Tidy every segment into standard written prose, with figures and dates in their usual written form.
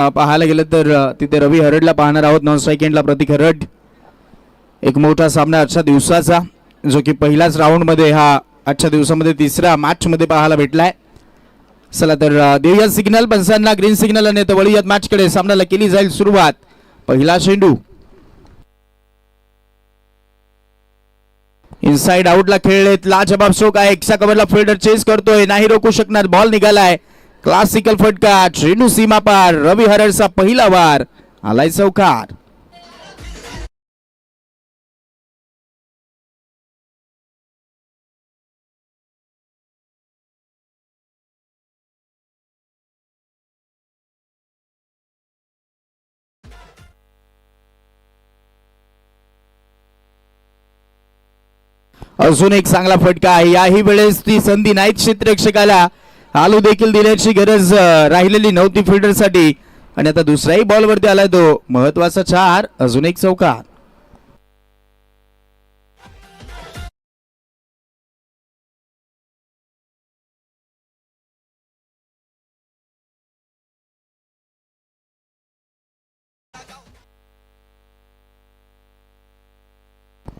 पाहायला गेलं तर तिथे रवी हरडला पाहणार आहोत. नॉन स्ट्राईक एंडला प्रतीक हरड. एक मोठा सामना आजच्या दिवसाचा, जो की पहिल्याच राऊंडमध्ये हा आजच्या दिवसामध्ये तिसरा मॅचमध्ये पाहायला भेटलाय. चला तर देऊया सिग्नल पंचांना, ग्रीन सिग्नल, आणि आता वळूयात मॅचकडे. सामन्याला केली जाईल सुरुवात. पहिला चेंडू इनसाइड आउटला खेळलेत. लाजबाब स्ट्रोक आहे. एक्स्ट्रा कव्हरला फिल्डर चेस करतोय, नाही रोखू शकणार. बॉल निघालाय. क्लासिकल फटका, चेंडू सीमा पार. रवी हरडचा पहिला वार, आलाय चौकार. अजून एक चांगला फटका आहे. याही वेळेस ती संधी नाहीत क्षेत्ररक्षकाला आलू देखील देण्याची गरज राहिलेली नव्हती फिल्डरसाठी. आणि आता दुसऱ्याही बॉलवरती आलाय तो महत्वाचा चार. अजून एक चौकार.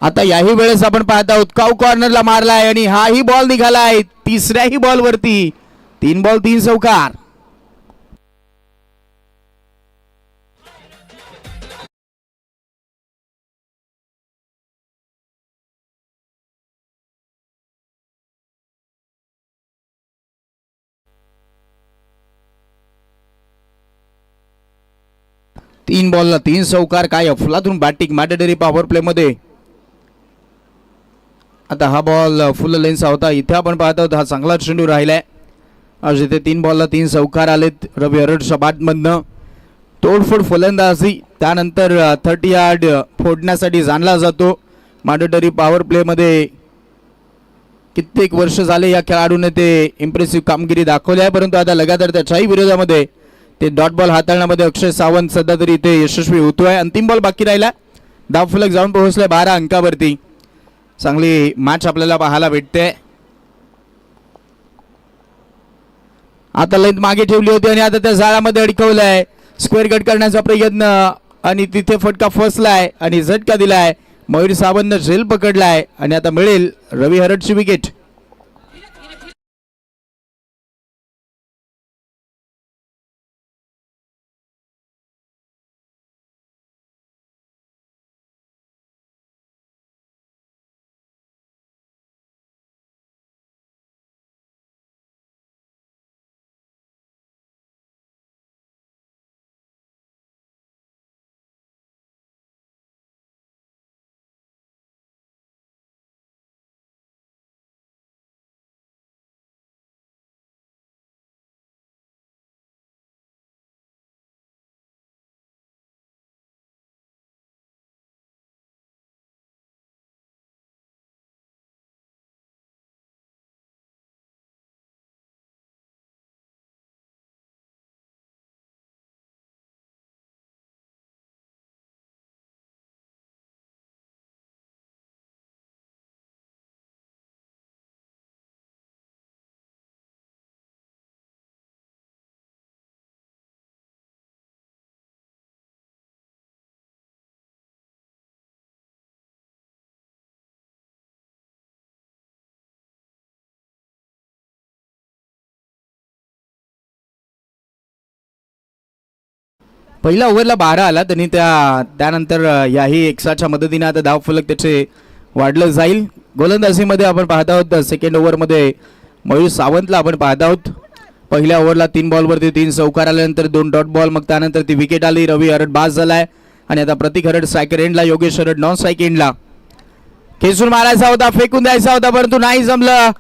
आता याही वेळेस आपण पाहत आहोत काऊ कॉर्नरला मारलाय आणि हाही बॉल निघालाय तिसऱ्याही बॉलवरती. 3 बॉल 3 चौकार. तीन बॉलला 3 चौकार. काय अफलातून बॅटिंग मॅटेडरी पॉवर प्ले मध्ये. आता हा बॉल फुल लेन्सचा होता. इथे आपण पाहत आहोत हा चांगला चेंडू राहिलाय. आज इथे 3 बॉलला 3 चौकार आलेत रवी हरडच्या बॅटमधनं. तोडफोड फलंदाजी, त्यानंतर 30 यार्ड फोडण्यासाठी जाणला जातो. मॅन्डेटरी पॉवर प्ले मध्ये कित्येक वर्ष झाले या खेळाडूने ते इम्प्रेसिव्ह कामगिरी दाखवली आहे. परंतु आता लगातार त्याच्याही विरोधामध्ये ते डॉट बॉल हाताळण्यामध्ये अक्षय सावंत सध्या तरी इथे यशस्वी होतोय. अंतिम बॉल बाकी राहिला. धावफलक जाऊन पोहोचलाय 12 अंकावरती. चांगली मॅच आपल्याला पाहायला भेटते. आता लेंथ मागे ठेवली होती आणि आता त्या जाळ्यामध्ये अडकवलाय. स्क्वेअर कट करण्याचा प्रयत्न आणि तिथे फटका फसलाय आणि झटका दिलाय. मयूर सावंतनं झेल पकडलाय आणि आता मिळेल रवी हरडची विकेट. पहिल्या ओव्हरला 12 आला त्यांनी. त्यानंतर याही एक्स्ट्राच्या मदतीने आता धाव फलक त्याचे वाढलं जाईल. गोलंदाजीमध्ये आपण पाहत आहोत सेकंड ओव्हरमध्ये मयूर सावंतला आपण पाहत आहोत. पहिल्या ओव्हरला 3 बॉलवरती 3 चौकार आल्यानंतर 2 डॉट बॉल, मग त्यानंतर ती विकेट आली. रवी हरड बाद झालाय आणि आता प्रतीक हरड स्ट्रायकर एंडला, योगेश हरड नॉन स्ट्राईक एंडला. खेचून मारायचा होता, फेकून द्यायचा होता, परंतु नाही जमलं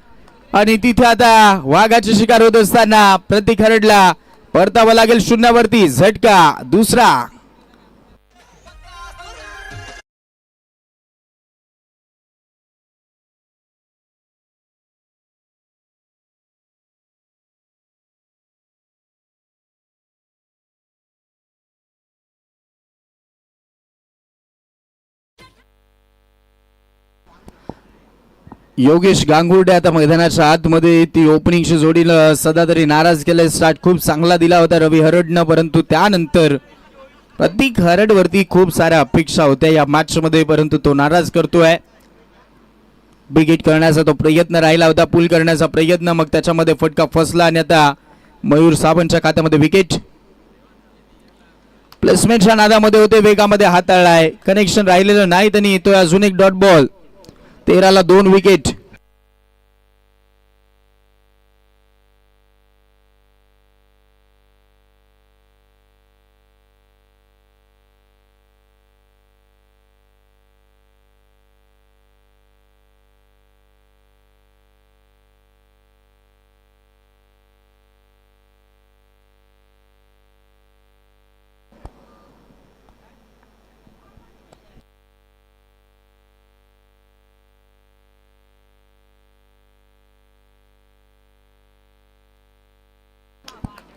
आणि तिथे आता वाघाची शिकार होत असताना प्रतीक हरडला परतावं लागेल शून्यावरती. झटका दुसरा. योगेश गांगुर्डे आता मैदानाच्या आतमध्ये ती ओपनिंगची जोडीला सदा तरी नाराज केले. स्टार्ट खूप चांगला दिला होता रवी हरडनं, परंतु त्यानंतर प्रतीक हरडवरती खूप साऱ्या अपेक्षा होत्या या मॅचमध्ये, परंतु तो नाराज करतोय. बिगिट करण्याचा तो प्रयत्न राहिला होता, पुल करण्याचा प्रयत्न, मग त्याच्यामध्ये फटका फसला आणि आता मयूर सावंतच्या खात्यामध्ये विकेट. प्लेसमेंटच्या नादामध्ये होते, वेगामध्ये हाताळलाय, कनेक्शन राहिलेलं नाही त्यांनी. येतोय अजून एक डॉट बॉल. 13ला 2 विकेट.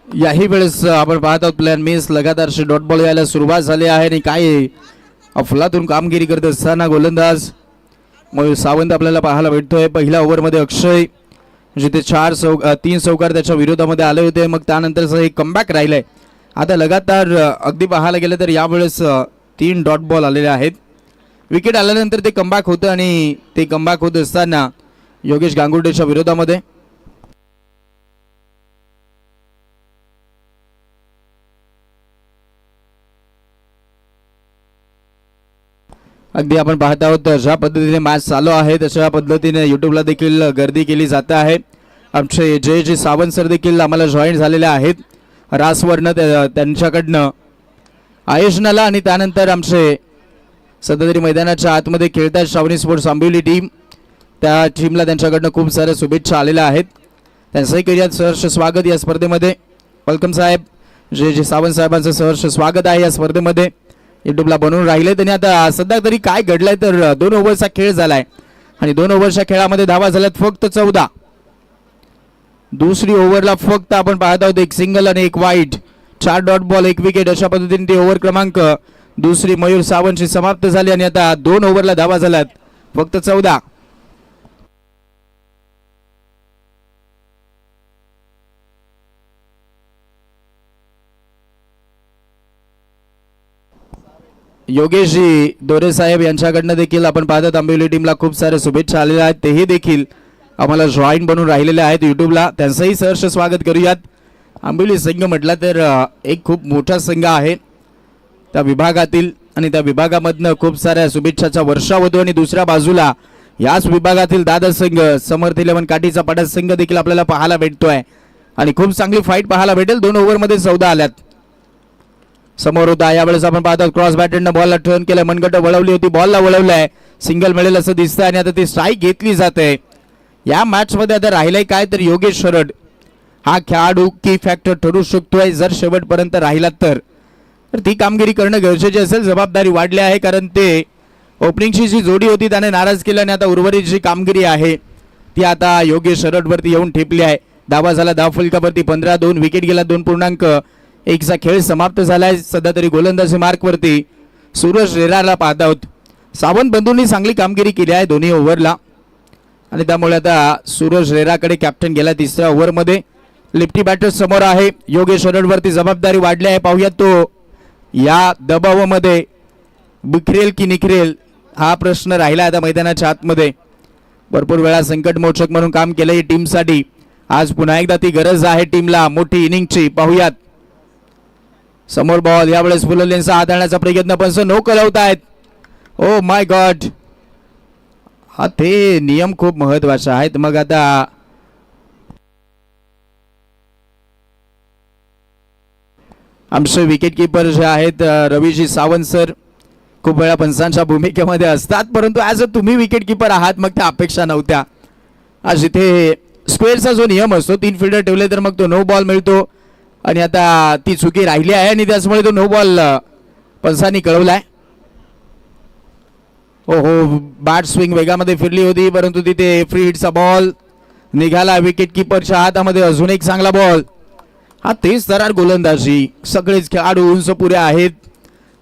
याही वेळेस आपण पाहत आहोत प्लॅन मिस, लगातारशी डॉट बॉल यायला सुरुवात झाली आहे आणि काय अफलातून कामगिरी करत असताना गोलंदाज मयूर सावंत आपल्याला पाहायला भेटतोय. पहिल्या ओव्हरमध्ये अक्षय जिथे 3 चौकार त्याच्या विरोधामध्ये आले होते, मग त्यानंतरचं एक कमबॅक राहिलंय. आता लगातार अगदी पाहायला गेलं तर यावेळेस 3 डॉट बॉल आलेले आहेत. विकेट आल्यानंतर ते कमबॅक होतं आणि ते कमबॅक होत असताना योगेश गांगुर्डेच्या विरोधामध्ये अगदी आपण पाहत आहोत ज्या पद्धतीने मॅच चालू आहे तशा पद्धतीने यूट्यूबला देखील गर्दी केली जात आहे. आमचे जयजी सावंत सर देखील आम्हाला जॉईन झालेले आहेत रासवरनं, त्यांच्याकडनं आयोजनाला, आणि त्यानंतर आमचे सध्या तरी मैदानाच्या आतमध्ये खेळतात श्रावणी स्पोर्ट्स आंबिवली टीम, त्या टीमला त्यांच्याकडनं खूप साऱ्या शुभेच्छा आलेल्या आहेत. त्यांचंही करूयात सहर्ष स्वागत या स्पर्धेमध्ये. वेलकम साहेब, जयजी सावंत साहेबांचं सहर्ष स्वागत आहे या स्पर्धेमध्ये. यूट्यूबला बनवून राहिले त्यांनी. आता सध्या तरी काय घडलंय तर 2 ओव्हरचा खेळ झालाय आणि 2 ओव्हरच्या खेळामध्ये धावा झाल्यात फक्त 14. दुसरी ओव्हरला फक्त आपण पाहत आहोत 1 सिंगल आणि 1 वाईट, 4 डॉट बॉल 1 विकेट, अशा पद्धतीने ती ओव्हर क्रमांक दुसरी मयूर सावंतची समाप्त झाली आणि आता 2 ओव्हरला धावा झाल्यात फक्त 14. योगेशजी दोरे साहेब यांच्याकडनं देखील आपण पाहतात आंबिवली टीमला खूप साऱ्या शुभेच्छा आलेल्या आहेत. तेही देखील आम्हाला जॉईन बनून राहिलेले आहेत यूट्यूबला, त्यांचंही सहर्ष स्वागत करूयात. आंबिवली संघ म्हटला तर एक खूप मोठा संघ आहे त्या विभागातील आणि त्या विभागामधनं खूप साऱ्या शुभेच्छाचा वर्षाव होतो. आणि दुसऱ्या बाजूला याच विभागातील दादा संघ समर्थ 11 काठीचा पाडा संघ देखील आपल्याला पाहायला भेटतोय आणि खूप चांगली फाईट पाहायला भेटेल. 2 ओव्हरमध्ये 14 आल्यात. समोर होता यावेळेस आपण पाहतो क्रॉस बॅटरनं बॉलला टर्न केलं, मनगट वळवली होती, बॉलला वळवलंय, सिंगल मिळेल असं दिसतंय आणि आता ती स्ट्राईक घेतली जाते. या मॅच मध्ये आता राहिलंय काय तर योगेश हरड हा खेळाडू की फॅक्टर ठरू शकतोय जर शेवटपर्यंत राहिला तर ती कामगिरी करणं गरजेचे असेल. जबाबदारी वाढली आहे कारण ते ओपनिंगची जी जोडी होती त्याने नाराज केलं आणि आता उर्वरित जी कामगिरी आहे ती आता योगेश हरडवरती येऊन ठेपली आहे. धावा झाला धाव फलकावरती 15, 2 विकेट गेला, 2.1चा खेळ समाप्त झालाय. सध्या तरी गोलंदाजी मार्कवरती सूरज रेराला पाहत आहोत. सावंत बंधूंनी चांगली कामगिरी केली आहे दोन्ही ओव्हरला आणि त्यामुळे आता सूरज रेराकडे कॅप्टन गेला 3ऱ्या ओव्हरमध्ये. लिफ्टी बॅटर समोर आहे, योगेश हरडवरती जबाबदारी वाढली आहे. पाहूयात तो या दबावामध्ये बिखरेल की निखरेल हा प्रश्न राहिला आता मैदानाच्या आतमध्ये. भरपूर वेळा संकटमोचक म्हणून काम केलंय टीमसाठी, आज पुन्हा एकदा ती गरज आहे टीमला मोठी इनिंगची. पाहूयात समोर बॉल, यावेळेस फुल लेन्सचा हाताळण्याचा प्रयत्न पण नो कळवतायत. ओ माय गॉड, हा ते नियम खूप महत्वाचे आहेत. मग आता आमचे विकेट किपर जे आहेत रवीजी सावंत सर खूप वेळा पंचांच्या भूमिकेमध्ये असतात, परंतु ॲज अ तुम्ही विकेट किपर आहात मग त्या अपेक्षा नव्हत्या. आज इथे स्क्वेअरचा जो नियम असतो 3 फिल्डर ठेवले तर मग तो नो बॉल मिळतो आणि आता ती चुकी राहिली आहे आणि त्याचमुळे तो नो बॉल पंचांनी कळवलाय. हो हो, बॅट स्विंग वेगामध्ये फिरली होती परंतु तिथे फ्री हिटचा बॉल निघाला विकेट किपरच्या हातामध्ये. अजून एक चांगला बॉल, हा तेच तरार गोलंदाजी, सगळेच खेळाडू उंच पुरे आहेत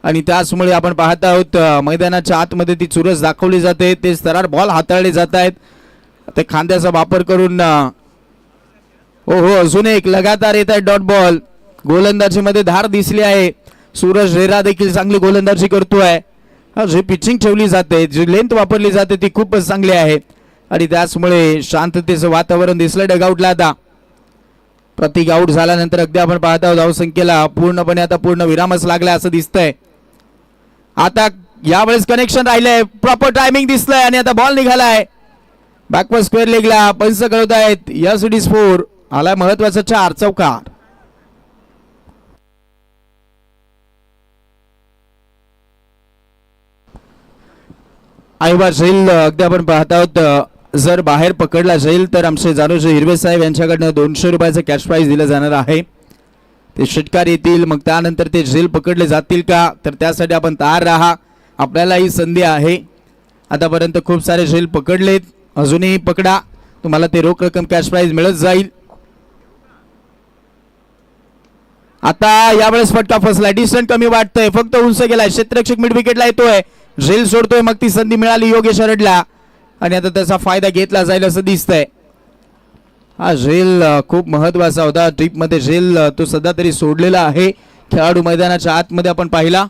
आणि त्याचमुळे आपण पाहत आहोत मैदानाच्या आतमध्ये ती चुरस दाखवली जाते, तेच तरार बॉल हाताळले जात आहेत ते खांद्याचा वापर करून हो अजून एक लगातार येत आहे डॉट बॉल. गोलंदाजीमध्ये धार दिसली आहे. सूरज रेरा देखील चांगली गोलंदाजी करतोय. जी पिचिंग ठेवली जाते, जी लेंथ वापरली जाते ती खूपच चांगली आहे आणि त्याचमुळे शांततेचं वातावरण दिसलं डगआउटला. आता प्रतीक आउट झाल्यानंतर अगदी आपण पाहत आहोत धावसंख्येला पूर्णपणे आता पूर्ण विरामच लागलाय असं दिसतंय. आता यावेळेस कनेक्शन राहिलंय, प्रॉपर टायमिंग दिसलंय आणि आता बॉल निघालाय बॅकवर्ड स्क्वेअर लेगला. पंच कळवत आहेत यस इट इज 4. आला महत्वाचा 4 चौकार. आईबार जाईल अगदी आपण पाहत आहोत. जर बाहेर पकडला जाईल तर आमचे जानोजी हिरवे साहेब यांच्याकडनं 200 रुपयाचं कॅश प्राइज दिलं जाणार आहे. ते षटकार येतील, मग त्यानंतर ते झेल पकडले जातील का, तर त्यासाठी आपण तयार राहा. आपल्याला ही संधी आहे. आतापर्यंत खूप सारे झेल पकडलेत, अजूनही पकडा, तुम्हाला ते रोख रक्कम कॅश प्राइज मिळत जाईल. आता यावेळेस फटका फसला, डिस्टन्स कमी वाटतंय, फक्त उंच गेलाय, क्षेत्ररक्षक मिड विकेटला येतोय, झेल सोडतोय, मग ती संधी मिळाली योगेश हरडला आणि आता त्याचा फायदा घेतला जाईल असं दिसतंय. हा झेल खूप महत्वाचा होता ट्रिप मध्ये. झेल तो सध्या तरी सोडलेला आहे. खेळाडू मैदानाच्या आतमध्ये आपण पाहिला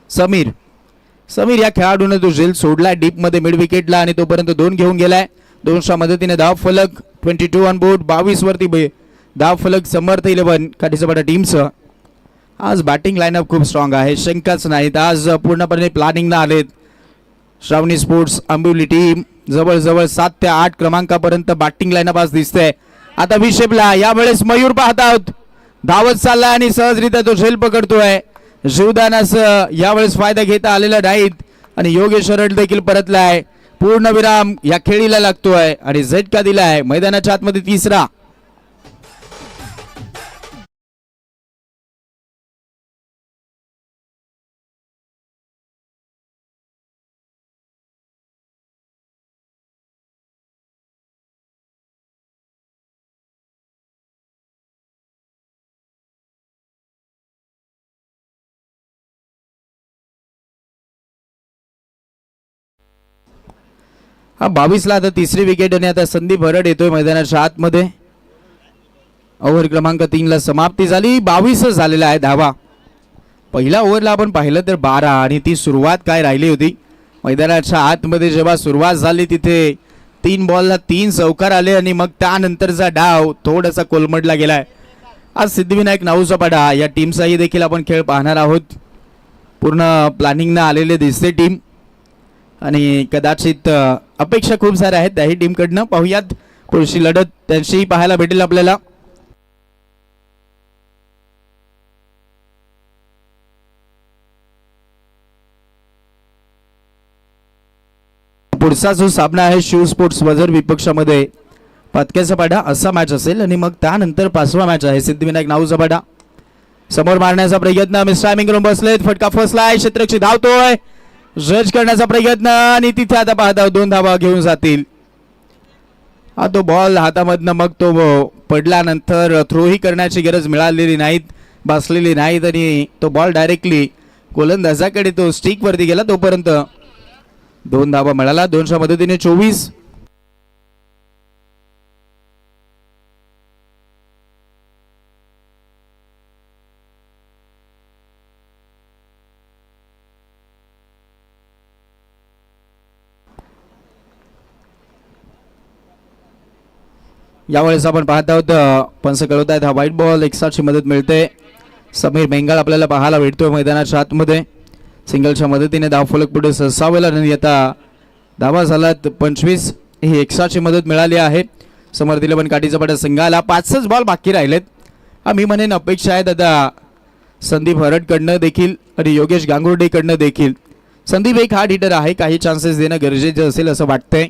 समीर या खेळाडूने तो झेल सोडला डीप मध्ये मिड विकेटला आणि तोपर्यंत 2 घेऊन गेलाय. 200 मदतीने धाव फलक 22 ऑन बोर्ड. 22 वरती धाव फलक समर्थ 11 काठीसपाटा टीमचं. आज बॅटिंग लाईनअप खूप स्ट्रॉंग आहे, शंकाच नाहीत. आज पूर्णपणे प्लॅनिंग ना आलेत. श्रावणी स्पोर्ट्स आंबिवली टीम जवळजवळ 7 ते 8 क्रमांकापर्यंत बॅटिंग लाईनअप आज दिसतंय. आता विशेपला यावेळेस मयूर पाहत आहोत, धावत चाललाय आणि सहजरित्या तो झेल पकडतोय. जीवदानाचं यावेळेस फायदा घेता आलेला नाहीत आणि योगेश हरड देखील परतलाय. पूर्णविराम या खेळीला लागतोय आणि झटका दिलाय मैदानाच्या आतमध्ये 3रा. हा 22 ला आता 3री विकेट आणि आता संदीप हरड येतोय मैदानाच्या आतमध्ये. ओव्हर क्रमांक 3 ला समाप्ती झाली. 22 झालेला आहे धावा. पहिल्या ओव्हरला आपण पाहिलं तर 12 आणि ती सुरुवात काय राहिली होती मैदानाच्या आतमध्ये. जेव्हा सुरुवात झाली तिथे 3 बॉलला 3 चौकार आले आणि मग त्यानंतरचा डाव थोडासा कोलमडला गेलाय. आज सिद्धिविनायक नाऊसपाडा या टीमचाही देखील आपण खेळ पाहणार आहोत. पूर्ण प्लॅनिंगनं आलेले दिसते टीम आणि कदाचित अपेक्षा खूप साऱ्या आहेत त्याही टीमकडनं. पाहूयात पुढची लढत त्यांचीही पाहायला भेटेल आपल्याला. पुढचा जो सामना आहे शिव स्पोर्ट्स वजर विपक्षामध्ये पतक्याचा पाडा असा मॅच असेल आणि मग त्यानंतर 5वा मॅच आहे सिद्धिविनायक नाऊसपाडा. समोर मारण्याचा प्रयत्न, मिस टायमिंग करून बसलेत, फटका फसलाय, क्षेत्ररक्षक धावतोय, जज करण्याचा प्रयत्न आणि तिथे आता पाहता 2 धावा घेऊन जातील. हा तो बॉल हातामधनं मग तो पडल्यानंतर थ्रोही करण्याची गरज मिळालेली नाहीत, बसलेली नाहीत आणि तो बॉल डायरेक्टली गोलंदाजाकडे तो स्टिक वरती गेला. तोपर्यंत 2 धावा मिळाला. 200 मदतीने 24. यावेळेस आपण पाहत आहोत पंच कळवत आहेत हा व्हाईट बॉल. 160ची मदत मिळते. समीर मेंगाळ आपल्याला पाहायला भेटतोय मैदानाच्या आतमध्ये. सिंगलच्या मदतीने धावफलक पुढे सरसावेला आणि आता धावा झालात 25. ही 160ची मदत मिळाली आहे. समोर दिलं पण काठीचा पडा संघाला. 5च बॉल बाकी राहिलेत. मी म्हणेन अपेक्षा आहेत आता संदीप हरडकडनं देखील आणि योगेश गांगुर्डेकडनं देखील. संदीप एक हार्ड हिटर आहे, काही चान्सेस देणं गरजेचं असेल असं वाटतंय.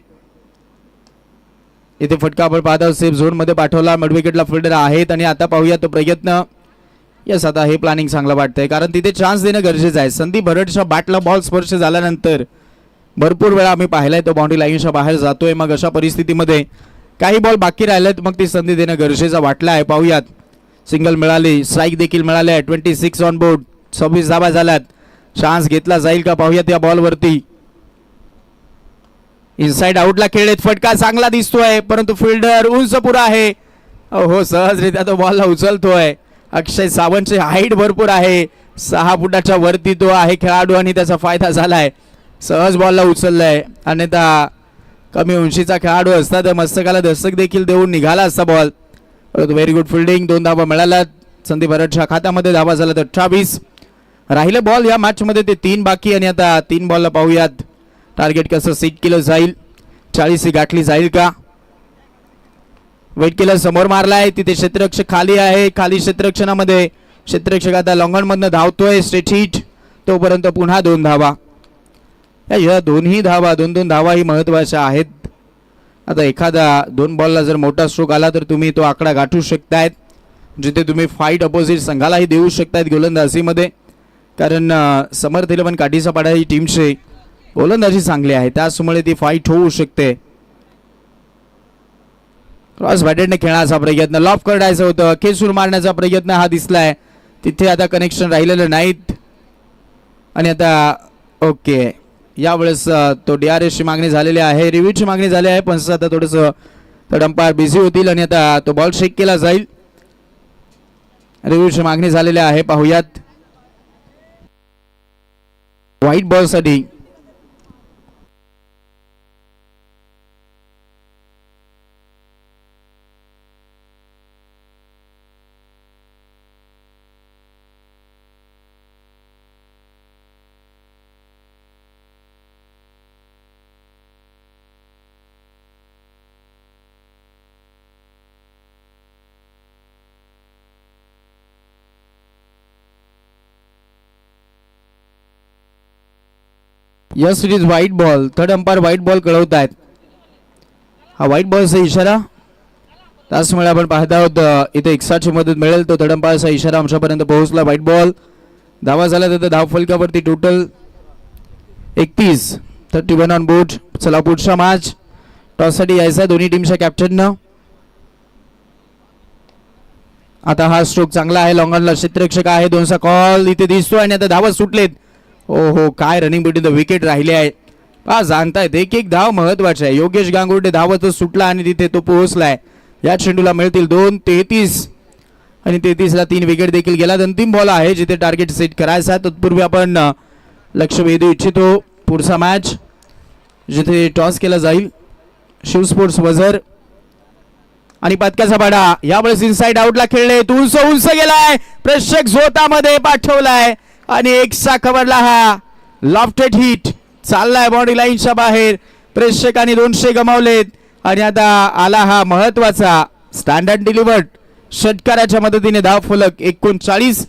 इथे फटका आपण पाहत आहोत सेफ झोन मध्ये पाठवला. मिड विकेटला फिल्डर आहेत आणि आता पाहूया तो प्रयत्न. यस, आता हे प्लॅनिंग चांगलं वाटतंय कारण तिथे चान्स देणं गरजेचं आहे. संदीप हरडच्या बॅटला बॉल स्पर्श झाल्यानंतर भरपूर वेळा आम्ही पाहिलाय तो बाउंड्री लाईनच्या बाहेर जातोय. मग अशा परिस्थितीमध्ये काही बॉल बाकी राहिलेत, मग ती संधी देणं गरजेचं वाटलं आहे. पाहूयात. सिंगल मिळाली, स्ट्राईक देखील मिळाले आहे. 26 ऑन बोर्ड. 26 धावा झाल्यात. चान्स घेतला जाईल का पाहूयात या बॉलवरती. इनसाइड आउटला खेळलेत, फटका चांगला दिसतोय परंतु फिल्डर उंच पुरा आहे. हो सहजरित्या तो बॉलला उचलतोय. अक्षय सावंतची हाईट भरपूर आहे, 6 फुटाच्या वरती तो आहे खेळाडू आणि त्याचा फायदा झालाय. सहज बॉलला उचललाय. अन्यथा कमी उंचीचा खेळाडू असता तर मस्तकाला दस्तक देखील देऊन निघाला असता बॉल. परंतु व्हेरी गुड फिल्डिंग, 2 धावा मिळाल्या. संदीप हरटच्या खात्यामध्ये धावा झाला तर 28 राहिले बॉल या मॅच मध्ये, ते 3 बाकी. आणि आता 3 बॉलला पाहूयात टार्गेट कसं सेट केलं जाईल. 40 ही गाठली जाईल का. वेट केलं, समोर मारलाय, तिथे क्षेत्ररक्षक खाली आहे. खाली क्षेत्ररक्षणामध्ये क्षेत्ररक्षक आता लॉंगॉन मधनं धावतोय. स्ट्रेट हिट, तोपर्यंत पुन्हा 2 धावा. या दोन्ही धावा 2-2 धावा ही महत्वाच्या आहेत. आता एखादा 2 बॉलला जर मोठा स्ट्रोक आला तर तुम्ही तो आकडा गाठू शकतायत, जिथे तुम्ही फाईट अपोजिट संघालाही देऊ शकतायत गोलंदाजीमध्ये. कारण समर्थ 11 काठीचा पाडा ही टीमची गोलंदाजी चांगली आहे, त्याचमुळे ती फाईट होऊ शकते. क्रॉस बॅटेडने खेळण्याचा प्रयत्न, लॉफ करायचं होतं, खेचून मारण्याचा प्रयत्न हा दिसलाय. तिथे आता कनेक्शन राहिलेलं नाहीत. आणि आता ओके, यावेळेस तो DRS ची मागणी झालेली आहे, रिव्ह्यूची मागणी झाली आहे. पण आता थोडंसं अंपायर बिझी होतील आणि आता तो बॉल शेक केला जाईल. रिव्ह्यूची मागणी झालेली आहे, पाहूयात. व्हाईट बॉल साठी yes it is white ball. Third umpire white ball कळवत आहेत. हा व्हाईट बॉलचा इशारा, त्याचमुळे आपण पाहत आहोत इथे एक्स्ट्राची मदत मिळेल. तो थर्ड अंपायरचा इशारा आमच्यापर्यंत पोहोचला. व्हाईट बॉल, धावा झाला तर धाव फलकावरती टोटल 31, 31 ऑन बोर्ड. चला पुढचा मॅच टॉससाठी यायचा दोन्ही टीमच्या कॅप्टननं. आता हा स्ट्रोक चांगला आहे, लॉंगॉनला क्षेत्ररक्षक आहे, 2चा कॉल इथे दिसतोय. आणि आता धावा सुटलेत. हो काय रनिंग बिटवीन द विकेट राहिले आहे. पहा जाणतायत, एक धाव महत्वाची आहे. योगेश गांगुर्डे धावतच सुटला आणि तिथे तो पोहोचलाय. या चेंडूला मिळतील 2, 33 आणि 33ला 3 विकेट देखील गेला. अंतिम बॉल आहे जिथे टार्गेट सेट करायचा. तत्पूर्वी आपण लक्ष वेधू इच्छितो पुढचा मॅच जिथे टॉस केला जाईल. शिव स्पोर्ट्स वझर आणि पदकाचा पाडा. यावेळेस इनसाइड आउटला खेळले, उंच गेलाय, प्रेक्षक झोतामध्ये पाठवलाय आणि एकसा कव्हरला हा लॉफ्टेड हिट चाललाय बाउंड्री लाईनच्या बाहेर. प्रेक्षकांनी 200 गमावलेत आणि आता आला हा महत्वाचा स्टँडर्ड डिलिव्हर्ड षटकाराच्या मदतीने धाव फलक 39.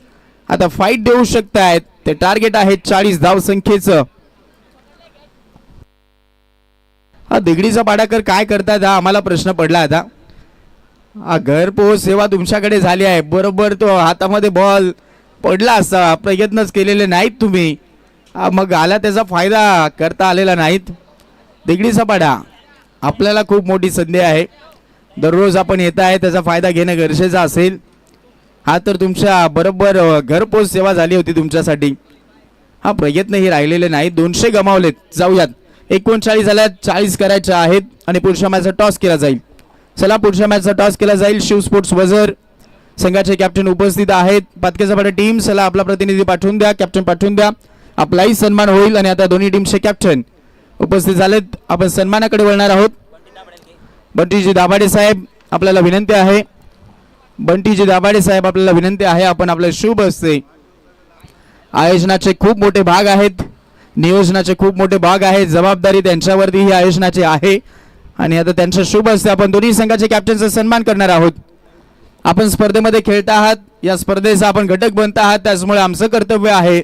आता फाईट देऊ शकतायत, ते टार्गेट आहे 40 धाव संख्येचं. हा दिगडीचा पाडाकर काय करतात हा आम्हाला प्रश्न पडला. आता हा घरपोच सेवा तुमच्याकडे झाली आहे. बरोबर तो हातामध्ये बॉल पडला असता, प्रयत्नच केलेले नाहीत तुम्ही, मग आला त्याचा फायदा करता आलेला नाहीत. दिगडीचा पाडा आपल्याला खूप मोठी संधी आहे. दररोज आपण येत आहे, त्याचा फायदा घेणं गरजेचं असेल. हा तर तुमच्या बरोबर घरपोच सेवा झाली होती तुमच्यासाठी. हा प्रयत्नही राहिलेले नाहीत, 200 गमावलेत. जाऊयात, 39 झाल्यात, 40 करायचे आहेत आणि पुढच्या मॅचचा टॉस केला जाईल. चला पुढच्या मॅचचा टॉस केला जाईल. शिव स्पोर्ट्स वझर संघाचे कॅप्टन उपस्थित आहेत. पातकेचा पाडा टीम, चला आपला प्रतिनिधी पाठवून द्या, कॅप्टन पाठवून द्या, आपलाही सन्मान होईल. आणि आता दोन्ही टीमचे कॅप्टन उपस्थित झालेत. आपण सन्मानाकडे वळणार आहोत. बंटीजी दाभाडे साहेब आपल्याला विनंती आहे, बंटीजी दाभाडे साहेब आपल्याला विनंती आहे, आपण आपले शुभ हस्ते आयोजनाचे खूप मोठे भाग आहेत, नियोजनाचे खूप मोठे भाग आहेत, जबाबदारी त्यांच्यावरती ही आयोजनाची आहे. आणि आता त्यांच्या शुभ हस्ते आपण दोन्ही संघाचे कॅप्टनचा सन्मान करणार आहोत. आपण स्पर्धेमध्ये खेळता आहात, या स्पर्धेचा आपण घटक बनत आहात, त्याचमुळे आमचं कर्तव्य आहे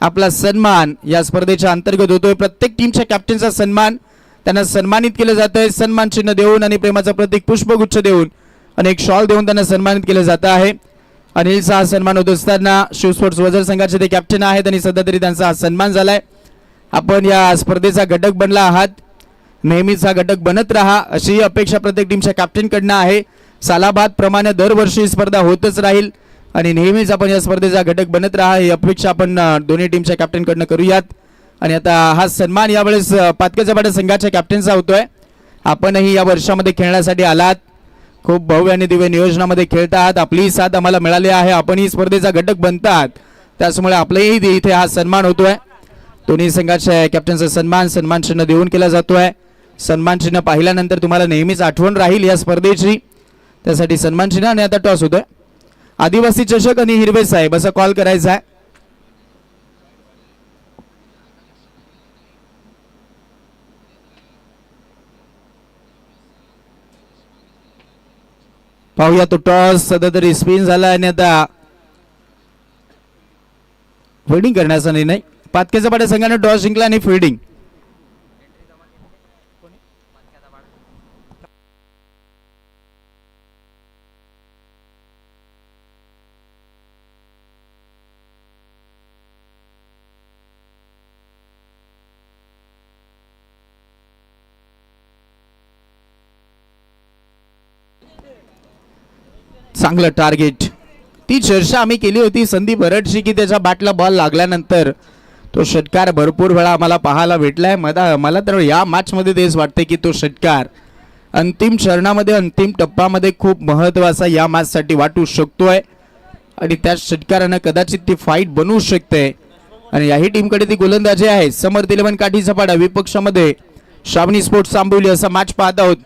आपला सन्मान या स्पर्धेच्या अंतर्गत होतोय. प्रत्येक टीमच्या कॅप्टनचा सन्मान, त्यांना सन्मानित केलं जातंय. सन्मान चिन्ह देऊन आणि प्रेमाचं प्रतीक पुष्पगुच्छ देऊन आणि एक शॉल देऊन त्यांना सन्मानित केलं जात आहे. अनिलचा हा सन्मान होत असताना शिव स्पोर्ट्स वझर संघाचे ते कॅप्टन आहेत आणि सध्या तरी त्यांचा हा सन्मान झालाय. आपण या स्पर्धेचा घटक बनला आहात, नेहमीच हा घटक बनत राहा अशी अपेक्षा प्रत्येक टीमच्या कॅप्टनकडनं आहे. सालाबाद प्रमाणे दरवर्षी स्पर्धा होतच राहील आणि नेहमीच आपण या स्पर्धेचा घटक बनत राहा ही अपेक्षा आपण दोन्ही टीमच्या कॅप्टनकडनं करूयात. आणि आता हा सन्मान यावेळेस पातकेचा पाटा संघाच्या कॅप्टनचा होतोय. आपणही या वर्षामध्ये खेळण्यासाठी आलात, खूप भव्य आणि दिव्य नियोजनामध्ये खेळतात, आपली साथ आम्हाला मिळाली आहे, आपणही स्पर्धेचा घटक बनतात, त्यामुळे आपल्याही इथे हा सन्मान होतोय. दोन्ही संघाच्या कॅप्टनचा सन्मान चिन्ह देऊन केला जातोय. सन्मान चिन्ह पाहिल्यानंतर तुम्हाला नेहमीच आठवण राहील या स्पर्धेची, त्यासाठी सन्मान चिन्ह. आणि आता टॉस होतोय. आदिवासी चषक आणि हिरवे साहेब असा कॉल करायचा आहे. पाहूया तो टॉस सध्या तरी स्पिन झाला आणि आता फिल्डिंग करण्याचा निर्णय. पातकेचा पाटा संघाने टॉस जिंकला आणि फिल्डिंग. चांगलं टार्गेट. ती चर्चा आम्ही केली होती संदीप हरटशी की त्याच्या बॅटला बॉल लागल्यानंतर तो षटकार भरपूर वेळा आम्हाला पाहायला भेटलाय. मला तर या मॅचमध्ये तेच वाटते की तो षटकार अंतिम चरणामध्ये अंतिम टप्प्यामध्ये खूप महत्त्वाचा या मॅचसाठी वाटू शकतोय आणि त्या षटकारानं कदाचित ती फाईट बनवू शकते. आणि याही टीमकडे ती गोलंदाजी आहे. समर्थ 11 काठीचा पाडा विपक्षामध्ये श्रावणी स्पोर्ट्स आंबिवली असा मॅच पाहत आहोत.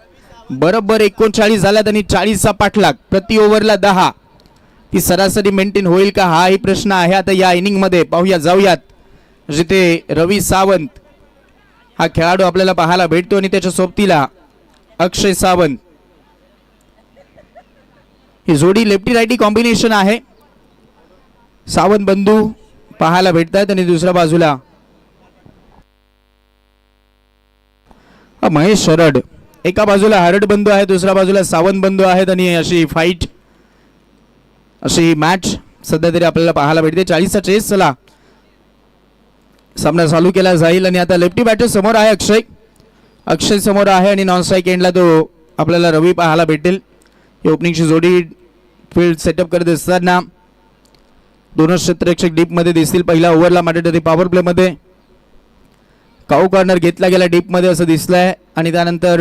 बरोबर 39 झाल्यात आणि 40चा पाठलाग, प्रति ओव्हरला 10. ती सरासरी मेंटेन होईल का हाही प्रश्न आहे. आता या इनिंगमध्ये पाहूया जाऊयात, जिथे रवी सावंत हा खेळाडू आपल्याला पाहायला भेटतो आणि त्याच्या सोबतीला अक्षय सावंत. ही जोडी लेफ्टी राईटी कॉम्बिनेशन आहे. सावंत बंधू पाहायला भेटतात आणि दुसऱ्या बाजूला महेश शरड. एका बाजूला हरड बंधू आहे, दुसऱ्या बाजूला सावंत बंधू आहेत आणि अशी फाईट अशी मॅच सध्या तरी आपल्याला पाहायला भेटते. 40चा चेस. चला सामना चालू केला जाईल आणि आता लेफ्टी बॅटर समोर आहे अक्षय समोर आहे आणि नॉन स्ट्राईक एंडला तो आपल्याला रवी पाहायला भेटेल. ही ओपनिंगची जोडी फील्ड सेटअप करत असताना दोनच क्षेत्ररक्षक डीपमध्ये दिसतील. पहिल्या ओव्हरला मांडेटरी पॉवर प्लेमध्ये काऊ कॉर्नर घेतला गेला डीपमध्ये असं दिसलंय आणि त्यानंतर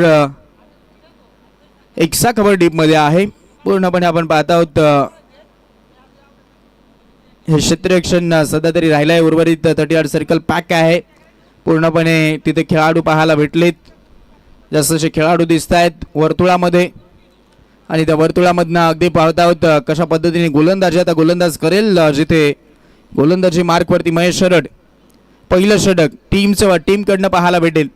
एकसा खबर डीपमध्ये आहे. पूर्णपणे आपण पाहत आहोत हे क्षेत्ररक्षण सध्या तरी राहिलंय. उर्वरित 30 सर्कल पॅक आहे. पूर्णपणे तिथे खेळाडू पाहायला भेटलेत. जसजसे खेळाडू दिसत आहेत वर्तुळामध्ये आणि त्या वर्तुळामधनं अगदी पाहत आहोत कशा पद्धतीने गोलंदाजी आता गोलंदाज करेल. जिथे गोलंदाजी मार्कवरती महेश शरड. पहिलं षटक टीमकडनं पाहायला भेटेल.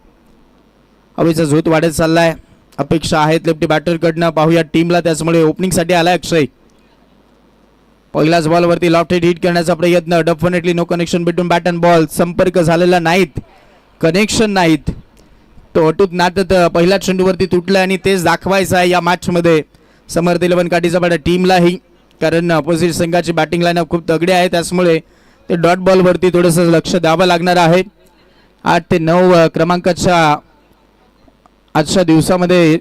हवेचा झोत वाढत चाललाय. अपेक्षा आहेत लेफ्टी बॅटरकडनं. पाहूया टीमला, त्याचमुळे ओपनिंगसाठी आलाय अक्षय. पहिल्याच बॉलवरती लॉफ्टेड हिट करण्याचा प्रयत्न. Definitely no connection between bat and ball. संपर्क झालेला नाहीत, कनेक्शन नाहीत. तो अटूट नाटत पहिल्या चेंडूवरती तुटला आणि तेच दाखवायचं आहे या मॅचमध्ये समर्थ 11 काठीचा पाडा टीमलाही. कारण अपोजिट संघाची बॅटिंग लाईनअप खूप तगडी आहे, त्याचमुळे ते डॉट बॉलवरती थोडंसं लक्ष द्यावं लागणार आहे. 8 ते 9 क्रमांकाच्या आजच्या दिवसामध्ये